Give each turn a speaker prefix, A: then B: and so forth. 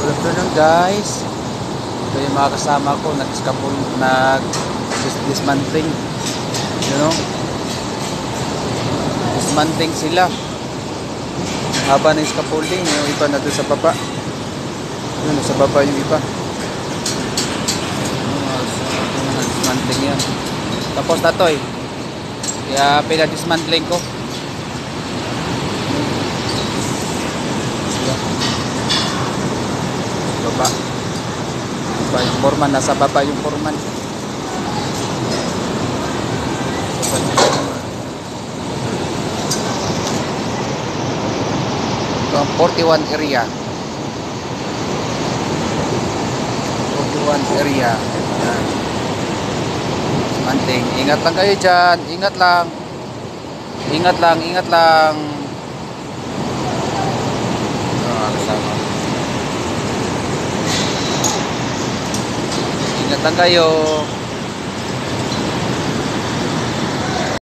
A: Good afternoon guys. Ito yung mga kasama ko nag-dismantling. You know? Dismantling sila. Haba ng scaffolding. Yung iba na doon sa baba. Yun, sa baba yung iba. Dismantling yan. Tapos na to eh. Kaya pinadismantling ko. Baba. Baba yung foreman. Nasa baba yung foreman. Ito ang 41 area. 41 area. Yan. Dismantling. Ingat lang kayo dyan. Ingat lang. Ingat lang. Ingat lang. Kasama. Ingat lang kayo.